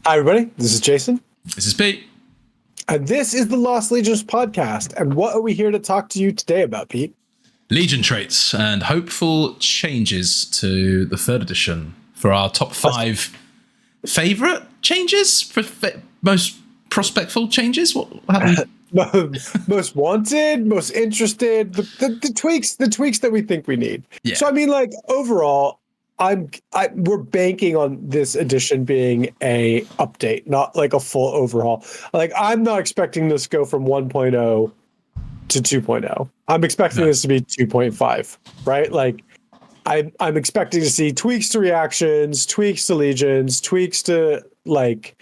Hi, everybody. This is Jason. This is Pete. And this is the Lost Legions podcast. And what are we here to talk to you today about, Pete? Legion traits and hopeful changes to the third edition for our top 5 favorite changes, most prospectful changes. How do we... Most wanted, most interested, the tweaks that we think we need. Yeah. So I mean, like, overall, we're banking on this edition being a update, not like a full overhaul. Like, I'm not expecting this to go from 1.0 to 2.0. I'm expecting this to be 2.5, right? Like, I'm expecting to see tweaks to reactions, tweaks to legions, tweaks to, like,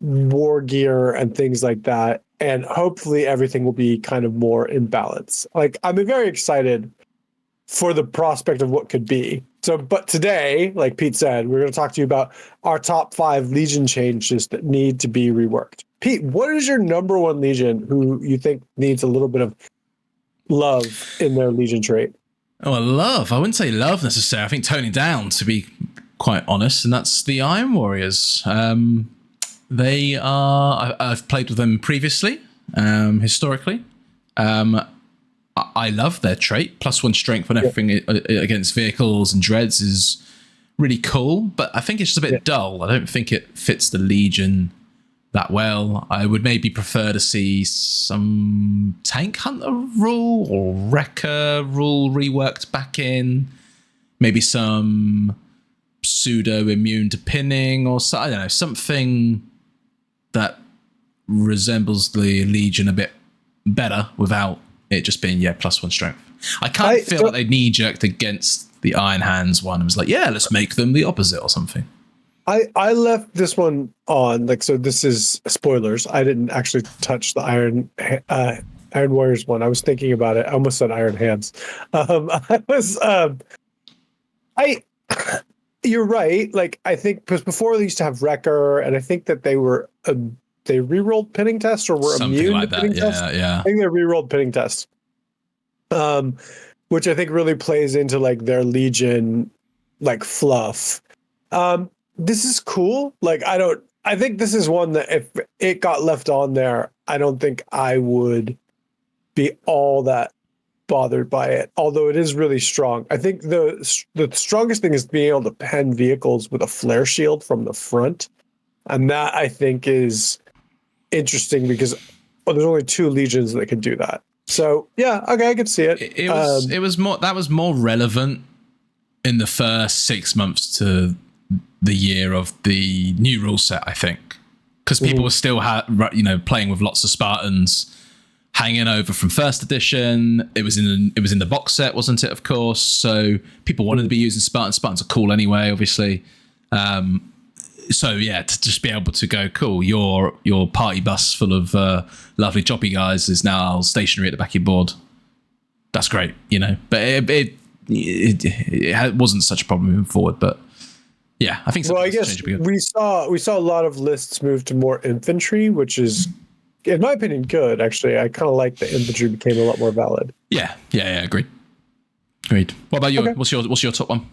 war gear and things like that. And hopefully everything will be kind of more in balance. Like, I'm very excited for the prospect of what could be. So, but today, like Pete said, we're going to talk to you about our top 5 Legion changes that need to be reworked. Pete, what is your number one Legion who you think needs a little bit of love in their Legion trait? Oh, love. I wouldn't say love necessarily. I think toning down, to be quite honest, and that's the Iron Warriors. They are... I've played with them previously, historically. I love their trait. +1 strength on everything against vehicles and dreads is really cool, but I think it's just a bit dull. I don't think it fits the Legion that well. I would maybe prefer to see some tank hunter rule or wrecker rule reworked back in. Maybe some pseudo immune to pinning or so, I don't know, something that resembles the Legion a bit better without it just being +1 strength. I kind of feel like they knee-jerked against the Iron Hands one and was like, yeah, let's make them the opposite or something. I left this one on, like, so this is spoilers. I didn't actually touch the Iron Warriors one. I was thinking about it. I almost said Iron Hands. You're right. Like, I think because before they used to have Wrecker, and I think that they were they re-rolled pinning tests or were something immune like to pinning tests. Yeah. I think they re-rolled pinning tests, which I think really plays into like their Legion like fluff. This is cool. Like, I think this is one that if it got left on there, I don't think I would be all that bothered by it, although it is really strong. I think the strongest thing is being able to pen vehicles with a flare shield from the front, and that I think is interesting because there's only 2 legions that can do that. So yeah, okay, I could see it. It was more relevant in the first 6 months to the year of the new rule set, I think, because people were still playing with lots of Spartans hanging over from first edition. It was in the box set, wasn't it? Of course. So people wanted to be using Spartans. Spartans are cool anyway, obviously. So yeah, to just be able to go, cool, your party bus full of lovely choppy guys is now stationary at the back of your board. That's great, But it wasn't such a problem moving forward. But yeah, I think. Well, I guess we saw a lot of lists move to more infantry, which is, in my opinion, good. Actually, I kind of like the infantry became a lot more valid. Yeah, agreed. What about you? Okay. What's your top one?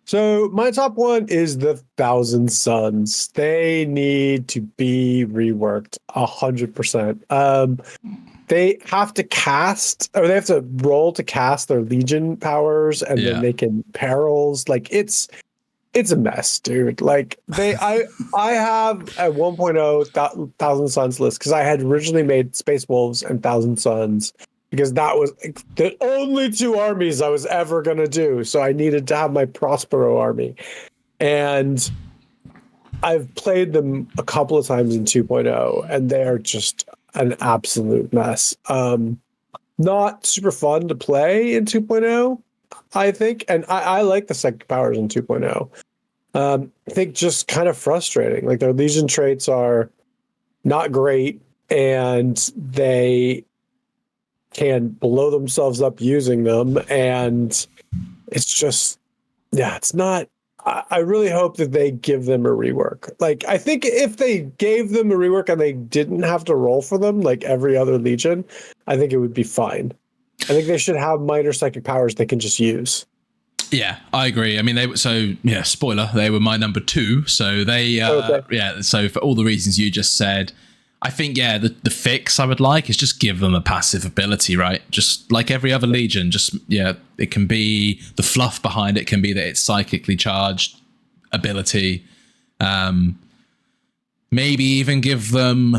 So my top one is the Thousand Suns. They need to be reworked 100%. They have to cast, or they have to roll to cast their Legion powers, and then they can perils. Like, it's a mess, dude. Like, I have a 1.0 Thousand Suns list because I had originally made Space Wolves and Thousand Suns, because that was the only 2 armies I was ever going to do. So I needed to have my Prospero army. And I've played them a couple of times in 2.0, and they're just an absolute mess. Not super fun to play in 2.0, I think. And I like the psychic powers in 2.0. I think just kind of frustrating. Like, their Legion traits are not great, and they can blow themselves up using them, and it's just, it's not. I really hope that they give them a rework. Like, I think if they gave them a rework and they didn't have to roll for them like every other Legion, I think it would be fine. I think they should have minor psychic powers they can just use. Yeah, I agree. I mean, spoiler, they were my number 2. So so for all the reasons you just said, I think, the fix I would like is just give them a passive ability, right? Just like every other Legion, it can be, the fluff behind it can be that it's psychically charged ability. Maybe even give them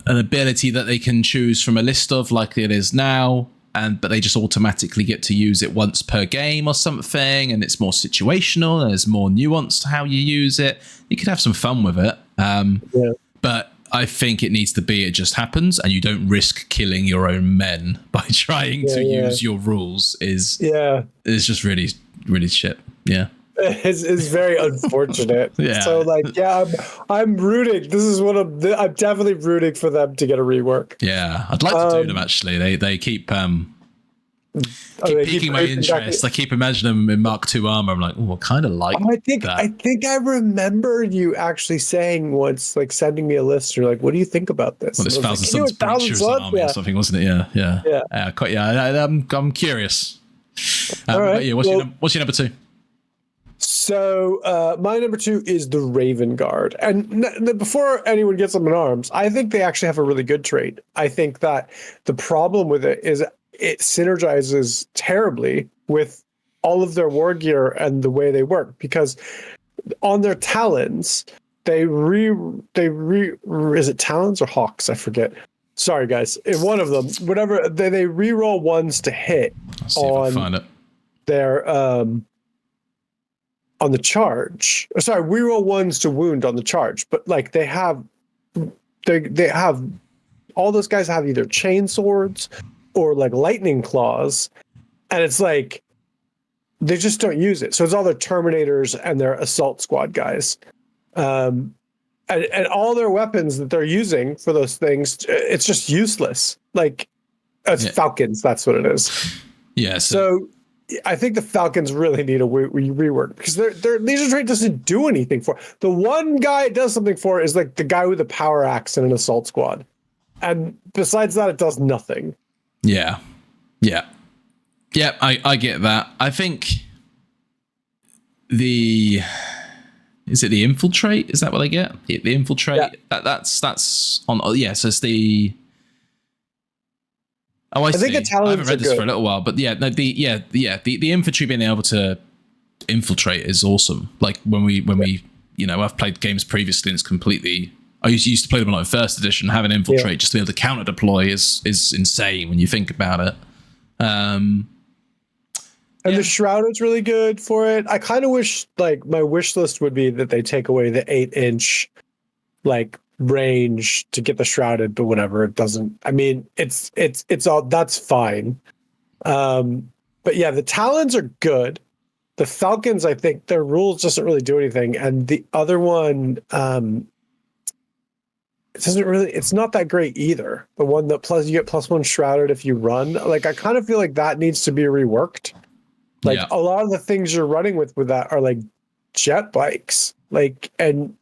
an ability that they can choose from a list of, like it is now, but they just automatically get to use it once per game or something, and it's more situational, there's more nuance to how you use it. You could have some fun with it. But I think it needs to be, it just happens, and you don't risk killing your own men by trying to use your rules is just really, really shit. Yeah. It's very unfortunate. So I'm rooting. This is I'm definitely rooting for them to get a rework. Yeah, I'd like to do them actually. They keep piquing my interest. I keep imagining them in Mark II armor. I'm like, I kind of like that. I think I remember you actually saying once, like sending me a list. You're like, what do you think about this? Well, this Thousand Sons Breacher's army or something, wasn't it? I'm curious. All right. What's your number 2? So my number 2 is the Raven Guard. And before anyone gets them in arms, I think they actually have a really good trait. I think that the problem with it is it synergizes terribly with all of their war gear and the way they work, because on their talons, is it talons or hawks? I forget. Sorry, guys. In one of them, whatever, they reroll ones to hit on their on the charge. Sorry, we roll ones to wound on the charge, but like they have all those guys have either chain swords or like lightning claws, and it's like they just don't use it. So it's all their Terminators and their assault squad guys, and all their weapons that they're using for those things, it's just useless. Like it's Falcons, that's what it is. Yeah. So I think the Falcons really need a rework, because their Legion trait doesn't do anything for. The one guy it does something for is like the guy with the power axe in an assault squad, and besides that, it does nothing. Yeah. I get that. I think is it the infiltrate? Is that what they get? The infiltrate. Yeah. That's on. So it's the. Oh, I see. I haven't read this for a little while, but the infantry being able to infiltrate is awesome. Like when we I've played games previously and it's completely. I used to play them a lot in first edition. Having infiltrate just to be able to counter deploy is insane when you think about it. And the Shrouded's really good for it. I kind of wish, like, my wish list would be that they take away the 8-inch like range to get the Shrouded, but whatever, it doesn't. I mean, it's all, that's fine. But yeah, the Talons are good. The Falcons, I think their rules doesn't really do anything, and the other one, it doesn't really. It's not that great either. The one that you get +1 Shrouded if you run. Like, I kind of feel like that needs to be reworked. Like a lot of the things you're running with that are like jet bikes. Like, and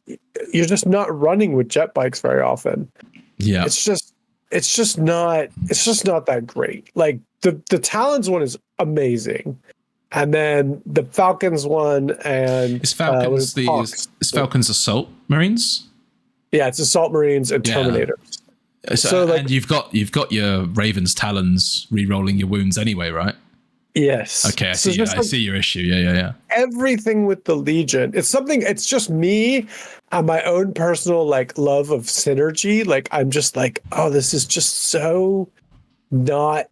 you're just not running with jet bikes very often. Yeah, it's just not that great. Like the Talons one is amazing. And then the Falcons one, and is Falcons is Falcons Assault Marines? Yeah, it's Assault Marines and Terminators. So like, and you've got your Ravens Talons re-rolling your wounds anyway, right? Yes. Okay, I see your issue. Yeah. Everything with the Legion, it's just me and my own personal like love of synergy. Like, I'm just like, oh, this is just so not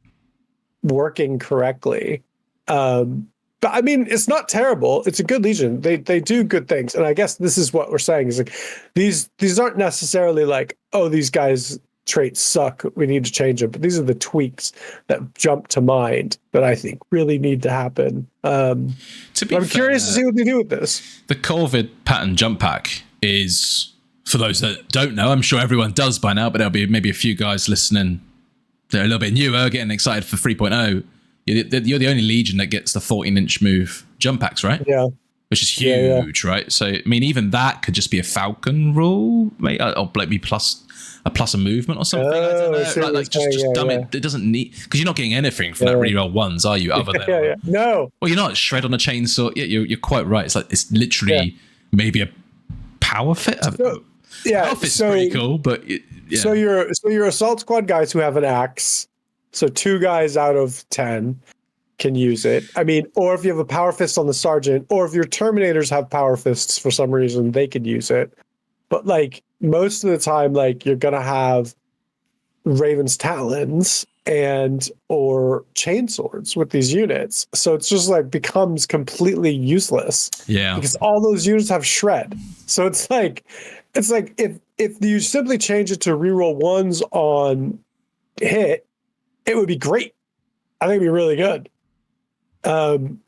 working correctly. But I mean, it's not terrible. It's a good Legion. They do good things. And I guess this is what we're saying is like, these aren't necessarily like, oh, these guys' traits suck, we need to change them. But these are the tweaks that jump to mind that I think really need to happen. I'm curious to see what they do with this. The COVID pattern jump pack is, for those that don't know, I'm sure everyone does by now, but there'll be maybe a few guys listening that are a little bit newer, getting excited for 3.0. You're the only Legion that gets the 14-inch move jump packs, right? Yeah. Which is huge, right? So, I mean, even that could just be a Falcon rule, or maybe plus. a plus a movement or something. I Oh, I don't see know. what Like you're just saying, dumb yeah, it. It doesn't need, because you're not getting anything from that reroll ones, are you? Other than yeah. No. well, you're not shred on a chainsaw. Yeah, you're quite right. It's like it's literally maybe a power fit. So, yeah. Power fit's So pretty cool, but yeah. So your assault squad guys who have an axe, so 2 guys out of 10 can use it. I mean, or if you have a power fist on the sergeant, or if your terminators have power fists for some reason, they could use it. But like most of the time, like you're gonna have Raven's Talons and or chainswords with these units. So it's just like becomes completely useless. Yeah. Because all those units have shred. So it's like if you simply change it to reroll ones on hit, it would be great. I think it'd be really good. And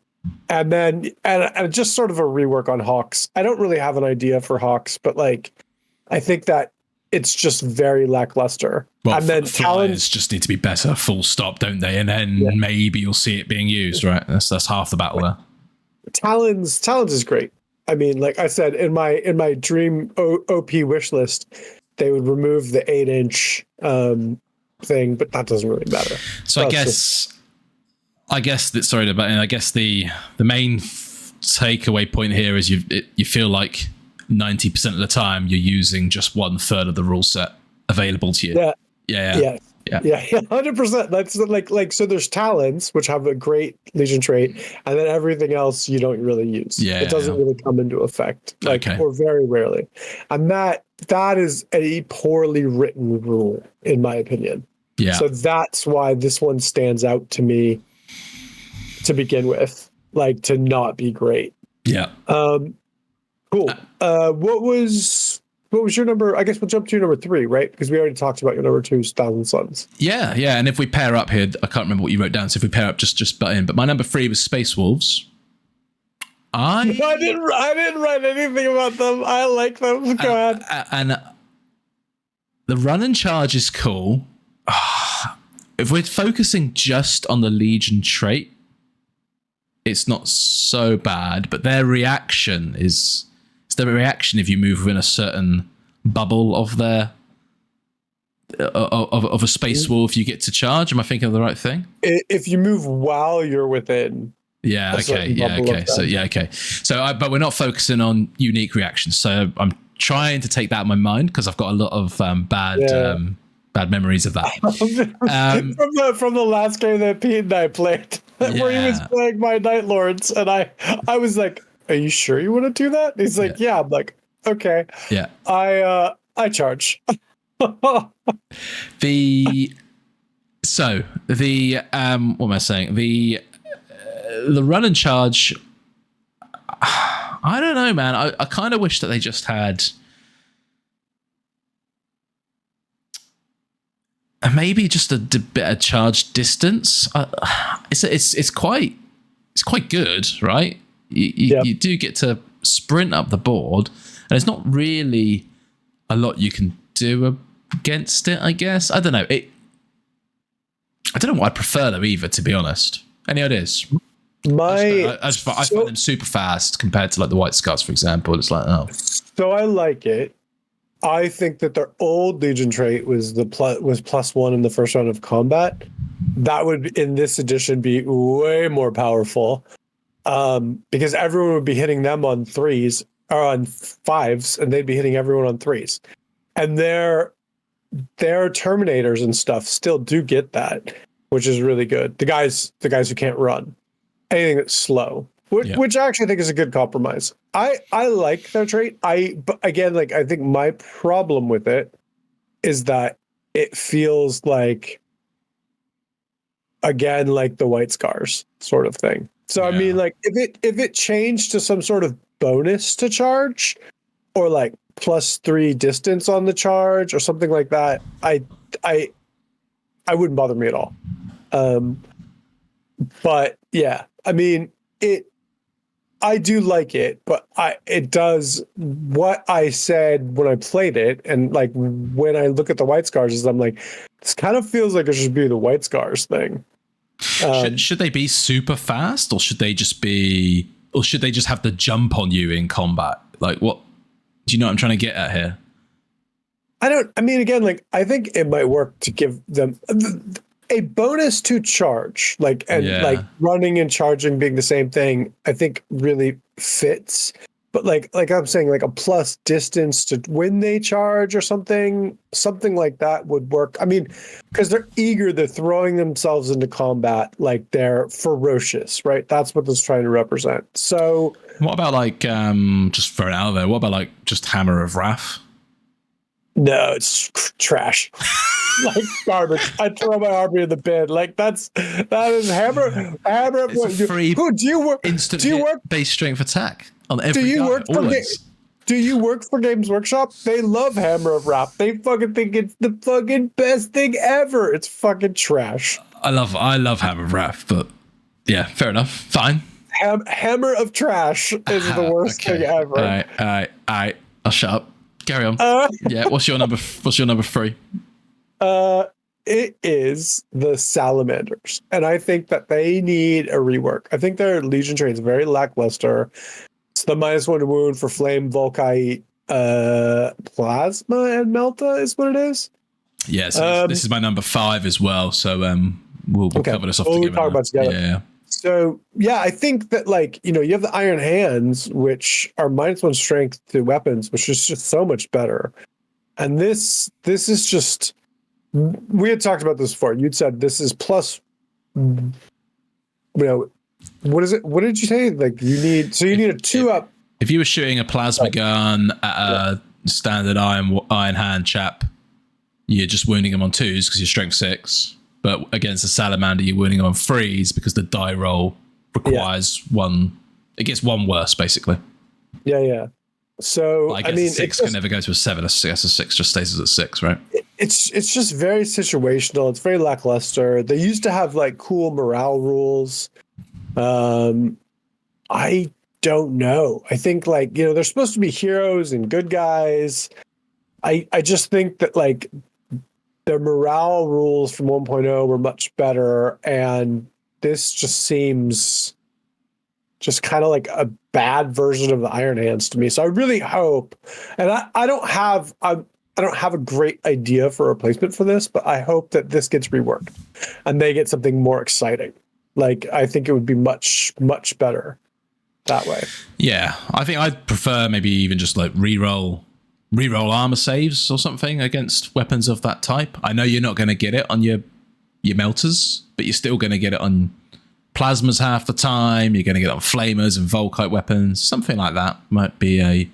then and just sort of a rework on Hawks. I don't really have an idea for Hawks, but like I think that it's just very lackluster. Well, and then Talons just need to be better, full stop, don't they? And then maybe you'll see it being used, right? That's half the battle there. Talons is great. I mean, like I said, in my dream OP wish list, they would remove the 8-inch thing, but that doesn't really matter. So I guess the main takeaway point here is you feel like 90% of the time you're using just 1/3 of the rule set available to you. Yeah. 100%. That's like so. There's Talons, which have a great Legion trait, and then everything else you don't really use. It doesn't really come into effect, or very rarely. And that is a poorly written rule, in my opinion. Yeah. So that's why this one stands out to me to begin with, like to not be great. Yeah. Cool. What was your number? I guess we'll jump to your number 3, right? Because we already talked about your number 2's Thousand Suns. Yeah. And if we pair up here, I can't remember what you wrote down. So if we pair up, just butt in. But my number 3 was Space Wolves. I didn't write anything about them. I like them. Go ahead. And the run and charge is cool. If we're focusing just on the Legion trait, it's not so bad. But their reaction is the reaction if you move within a certain bubble of their of a space wolf, you get to charge. Am I thinking of the right thing? If you move while you're within. Okay. So but we're not focusing on unique reactions. So I'm trying to take that in my mind because I've got a lot of bad memories of that. From the last game that Pete and I played, where he was playing my Night Lords, and I was like, "Are you sure you want to do that?" He's like, "Yeah." I'm like, "Okay." Yeah. I charge. What am I saying? The run and charge. I don't know, man. I kind of wish that they just had maybe just a bit of charge distance. It's quite good, right? You do get to sprint up the board, and there's not really a lot you can do against it, I guess. I don't know. I don't know what I prefer though either, to be honest. Any ideas? I find them super fast compared to like the White Scars, for example. It's like, oh. So I like it. I think that their old Legion trait was +1 in the first round of combat. That would, in this edition, be way more powerful, because everyone would be hitting them on 3s or on 5s, and they'd be hitting everyone on 3s. And their Terminators and stuff still do get that, which is really good. The guys who can't run, anything that's slow, which I actually think is a good compromise. I like their trait. But again, like I think my problem with it is that it feels like, again, like the White Scars sort of thing. So I mean, like if it changed to some sort of bonus to charge, or like +3 distance on the charge or something like that, I wouldn't bother me at all. But yeah, I mean I do like it, but it does what I said when I played it, and like when I look at the White Scars, is I'm like, this kind of feels like it should be the White Scars thing. Should they be super fast, or should they just have the jump on you in combat? Like, what do you know what I'm trying to get at here? I mean, again, like, I think it might work to give them a bonus to charge, like, and like running and charging being the same thing, I think really fits. But like I'm saying, like a plus distance to when they charge or something like that would work. I mean, because they're eager, they're throwing themselves into combat, like they're ferocious, right? That's what this is trying to represent. So what about like just throw it out there? What about like just Hammer of Wrath? No, it's trash. Like garbage. I throw my army in the bin. Like that is hammer. It's a free do you work? instant Do you work base strength attack on every do you guy, work for always. Do you work for Games Workshop? They love Hammer of Wrath. They fucking think it's the fucking best thing ever. It's fucking trash. I love Hammer of Wrath, but yeah, fair enough. Fine. Hammer of Trash is the worst thing ever. All right. I'll shut up. Carry on. Yeah. What's your number 3? It is the Salamanders, and I think that they need a rework. I think their Legion trait is very lackluster. It's the -1 wound for Flame, Volkite, Plasma, and Melta is what it is. Yeah, so this is my number 5 as well. So we'll cover this off together. We'll talk about it together. Yeah. So yeah, I think that, like, you know, you have the Iron Hands, which are -1 strength to weapons, which is just so much better. And this is just, we had talked about this before. You'd said this is plus, you know, what is it? What did you say? Like you need a 2-up. If you were shooting a plasma gun at a standard iron hand chap, you're just wounding him on 2s because you're strength 6. But against a salamander, you're wounding him on 3s because the die roll requires one. It gets one worse, basically. Yeah. So I mean, 6 can never go to a 7. A 6 just stays at 6, right? It's just very situational. It's very lackluster. They used to have like cool morale rules. I don't know. I think, like, you know, they're supposed to be heroes and good guys. I just think that, like, the morale rules from 1.0 were much better, and this just seems just kind of like a bad version of the Iron Hands to me. So I really hope, and I don't have a great idea for a replacement for this, but I hope that this gets reworked and they get something more exciting. Like, I think it would be much, much better that way. Yeah, I think I'd prefer maybe even just like reroll armor saves or something against weapons of that type. I know you're not going to get it on your melters, but you're still going to get it on plasmas half the time. You're going to get it on flamers and Volkite weapons. Something like that might be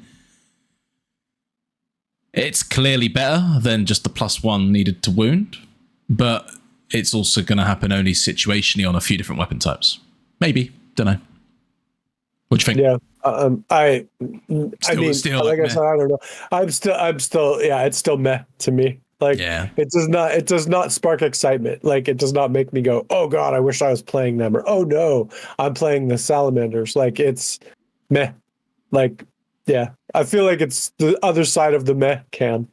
it's clearly better than just the +1 needed to wound, but it's also going to happen only situationally on a few different weapon types. Maybe. Don't know. What do you think? Yeah. I mean, like I said, I don't know. I'm still, yeah, it's still meh to me. Like, yeah. It does not spark excitement. Like, it does not make me go, oh God, I wish I was playing them, or oh no, I'm playing the Salamanders. Like, it's meh. Like, yeah, I feel like it's the other side of the meh can.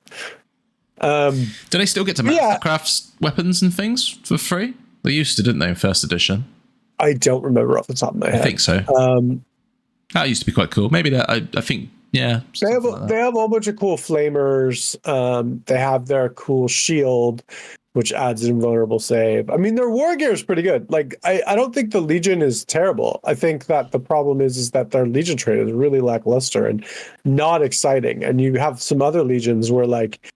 Do they still get to mastercraft weapons and things for free? They used to, didn't they, in first edition? I don't remember off the top of my head. I think so. That used to be quite cool. Maybe that. I think, yeah. They have a whole bunch of cool flamers. They have their cool shield, which adds an invulnerable save. I mean, their war gear is pretty good. Like, I don't think the Legion is terrible. I think that the problem is that their Legion trait is really lackluster and not exciting. And you have some other Legions where like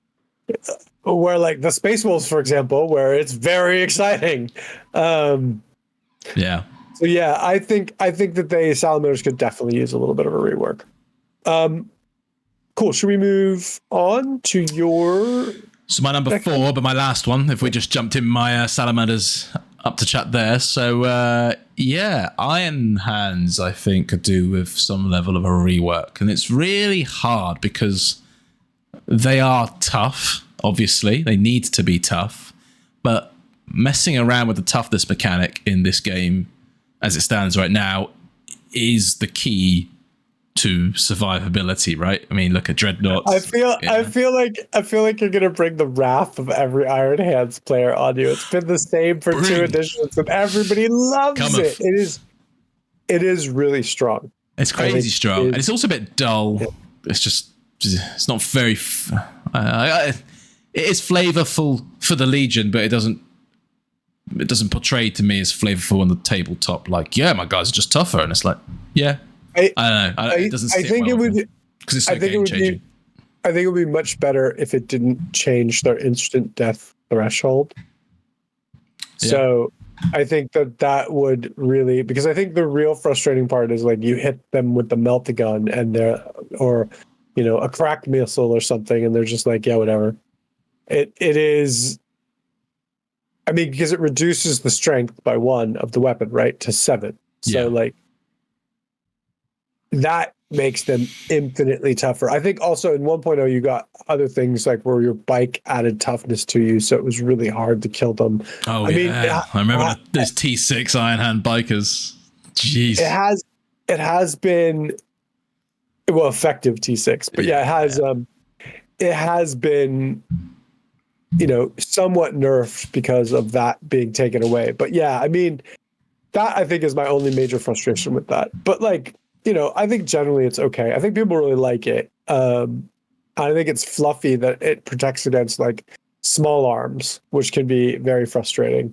the Space Wolves, for example, where it's very exciting. Yeah. So yeah, I think that the Salamanders could definitely use a little bit of a rework. Cool. Should we move on to your? So my number 4, but my last one. If we just jumped in my Salamanders up to chat there. So yeah, Iron Hands I think could do with some level of a rework, and it's really hard because they are tough. Obviously, they need to be tough, but messing around with the toughness mechanic in this game as it stands right now is the key to survivability, right? I mean, look at Dreadnoughts. I feel like you're gonna bring the wrath of every Iron Hands player on you. It's been the same for 2 editions, and everybody loves it. It is really strong. It's crazy strong, and it's also a bit dull. Yeah. It's not very. It is flavorful for the Legion, but it doesn't portray to me as flavorful on the tabletop. Like, yeah, my guys are just tougher, and it's like, yeah, I don't know. It doesn't. I think well it would because it's so game changing. I think it would be much better if it didn't change their instant death threshold. Yeah. So I think that would really, because I think the real frustrating part is like you hit them with the melt-a-gun and or a crack missile or something, and they're just like, yeah, whatever. It is. I mean, because it reduces the strength by 1 of the weapon, right, to 7. So like that makes them infinitely tougher. I think also in 1.0 you got other things like where your bike added toughness to you, so it was really hard to kill them. Oh, I mean, I remember those T6 Iron Hand bikers. Jeez. It has been effective T6, but it has been somewhat nerfed because of that being taken away. But yeah, I mean, that I think is my only major frustration with that. But like, I think generally it's okay. I think people really like it. I think it's fluffy that it protects against like small arms, which can be very frustrating.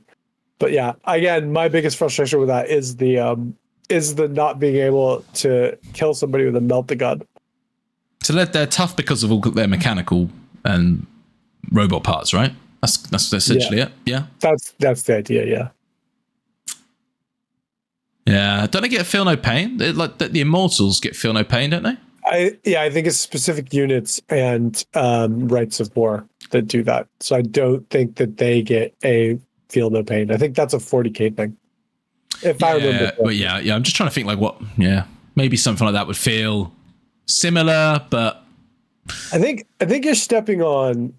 But yeah, again, my biggest frustration with that is the not being able to kill somebody with a melt-a-gun. So they're tough because of all their mechanical and robot parts, right? That's essentially it. Yeah. That's the idea. Yeah. Yeah. Don't they get feel no pain? Like the Immortals get feel no pain, don't they? I think it's specific units and rights of war that do that. So I don't think that they get a feel no pain. I think that's a 40k thing. If I remember. But yeah. I'm just trying to think like what. Yeah, maybe something like that would feel similar, but I think you're stepping on.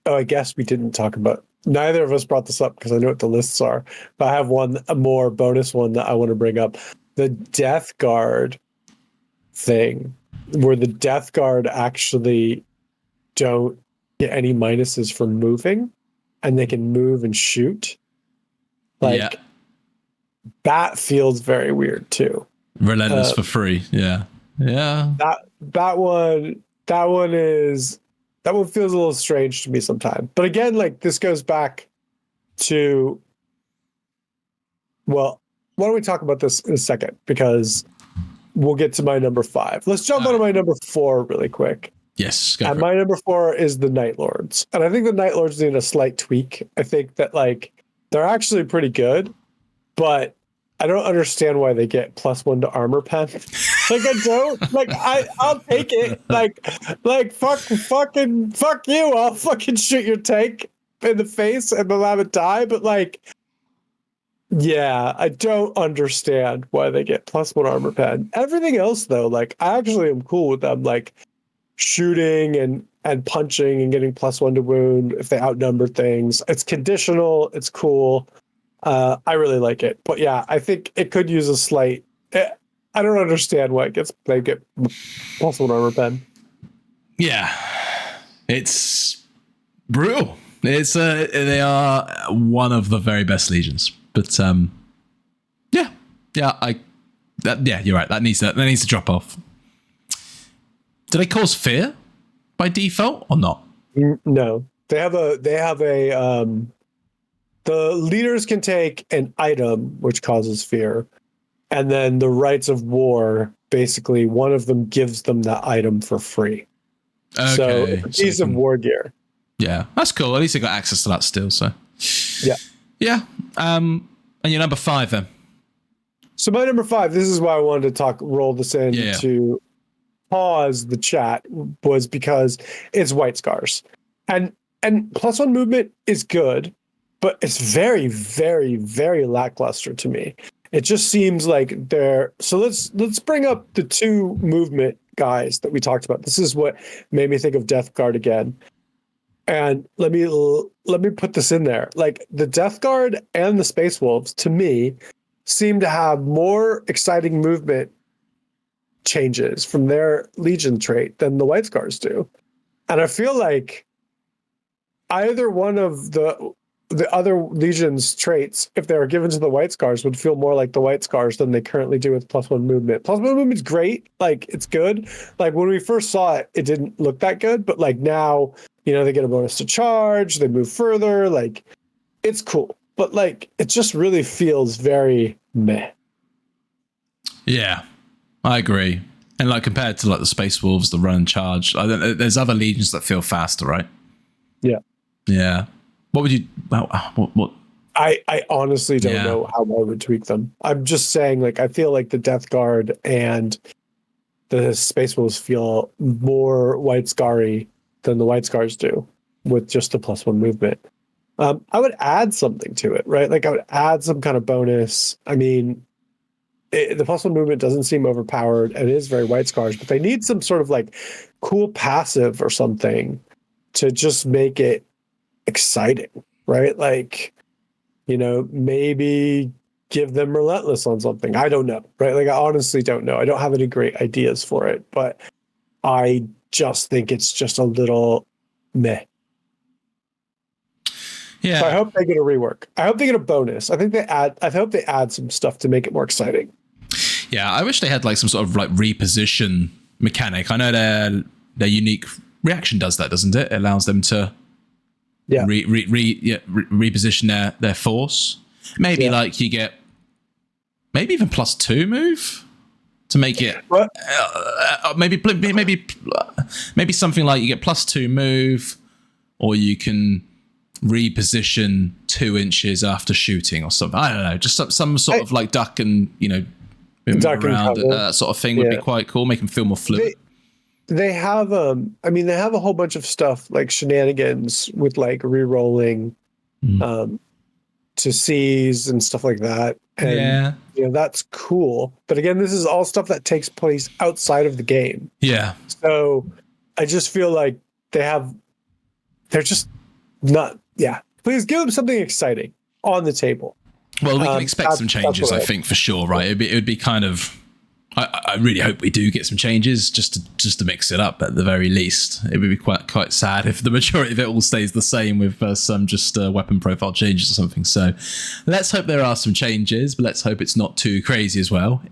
Oh, I guess we didn't talk about. Neither of us brought this up because I know what the lists are. But I have a more bonus one that I want to bring up. The Death Guard thing, where the Death Guard actually don't get any minuses for moving, and they can move and shoot. Like that feels very weird too. Relentless for free. Yeah. That one feels a little strange to me sometimes. But again, like this goes back to, well, why don't we talk about this in a second? Because we'll get to my number 5. Let's jump on to my number 4 really quick. Yes. And my number 4 is the Night Lords. And I think the Night Lords need a slight tweak. I think that like they're actually pretty good, but I don't understand why they get +1 to armor pen. Like I don't. Like I'll take it. Like fuck you. I'll fucking shoot your tank in the face and they'll have it die. But like, yeah, I don't understand why they get +1 armor pen. Everything else though, like I actually am cool with them like shooting and punching and getting +1 to wound if they outnumber things. It's conditional. It's cool. I really like it, but yeah, I think it could use a slight. I don't understand why they get +1 armor pen. Yeah, it's brutal. It's they are one of the very best legions, but you're right. That needs to drop off. Do they cause fear by default or not? No, they have a. The leaders can take an item which causes fear, and then the rights of war, basically, one of them gives them that item for free. Okay, so it's a piece of war gear. Yeah, that's cool. At least they got access to that still. So yeah. And your number 5 then. So my number 5. This is why I wanted to roll this in to pause the chat, was because it's White Scars, and +1 movement is good. But it's very, very, very lackluster to me. It just seems like they're. So let's bring up the 2 movement guys that we talked about. This is what made me think of Death Guard again. And let me put this in there. Like the Death Guard and the Space Wolves, to me, seem to have more exciting movement changes from their Legion trait than the White Scars do. And I feel like either one of the other Legion's traits, if they were given to the White Scars, would feel more like the White Scars than they currently do with +1 movement. +1 movement's great. Like, it's good. Like, when we first saw it, it didn't look that good. But, like, now they get a bonus to charge, they move further, like it's cool. But like it just really feels very meh. Yeah, I agree. And like compared to like the Space Wolves, the run and charge, there's other legions that feel faster, right? Yeah. Yeah. What would you? What? I honestly don't know how I would tweak them. I'm just saying, like, I feel like the Death Guard and the Space Wolves feel more White Scarry than the White Scars do with just the +1 movement. I would add something to it, right? Like I would add some kind of bonus. I mean, the +1 movement doesn't seem overpowered and it is very White Scars, but they need some sort of like cool passive or something to just make it exciting, right? Like, maybe give them Relentless on something. I don't know, right? Like I honestly don't know. I don't have any great ideas for it, but I just think it's just a little meh. Yeah. So I hope they get a rework. I hope they get a bonus. I hope they add some stuff to make it more exciting. Yeah, I wish they had like some sort of like reposition mechanic. I know their unique reaction does that, doesn't it? It allows them to reposition their force. Maybe like you get maybe even +2 move to make it maybe something like you get +2 move, or you can reposition 2 inches after shooting or something. I don't know, just some sort of like duck and duck around that sort of thing would be quite cool. Make them feel more fluid. They have they have a whole bunch of stuff like shenanigans with like re-rolling to seize and stuff like that. And that's cool. But again, this is all stuff that takes place outside of the game. Yeah. So I just feel like they're just not please give them something exciting on the table. Well, we can expect some changes, I think, for sure, right? It would be kind of. I really hope we do get some changes just to mix it up at the very least. It would be quite sad if the majority of it all stays the same with some just weapon profile changes or something. So let's hope there are some changes, but let's hope it's not too crazy as well.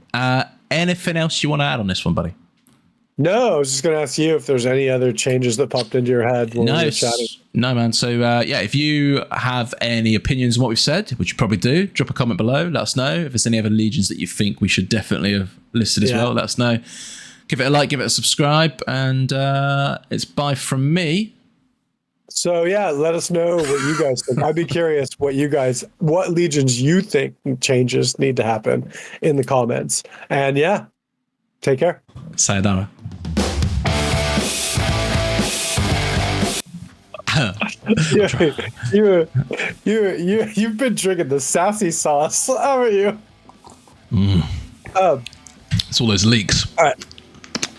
Anything else you want to add on this one, buddy? No, I was just going to ask you if there's any other changes that popped into your head when we were chatting. No, man. So, if you have any opinions on what we've said, which you probably do, drop a comment below. Let us know. If there's any other legions that you think we should definitely have listed as well, let us know. Give it a like, give it a subscribe, and it's bye from me. So, let us know what you guys think. I'd be curious what legions you think changes need to happen in the comments. And take care. Sayonara. You've been drinking the sassy sauce, haven't you? It's all those leaks. All right,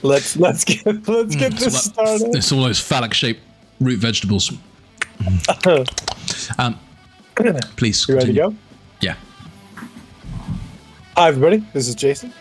let's get this started. It's all those phallic shaped root vegetables. Please. You ready to go? Yeah. Hi everybody, this is Jason.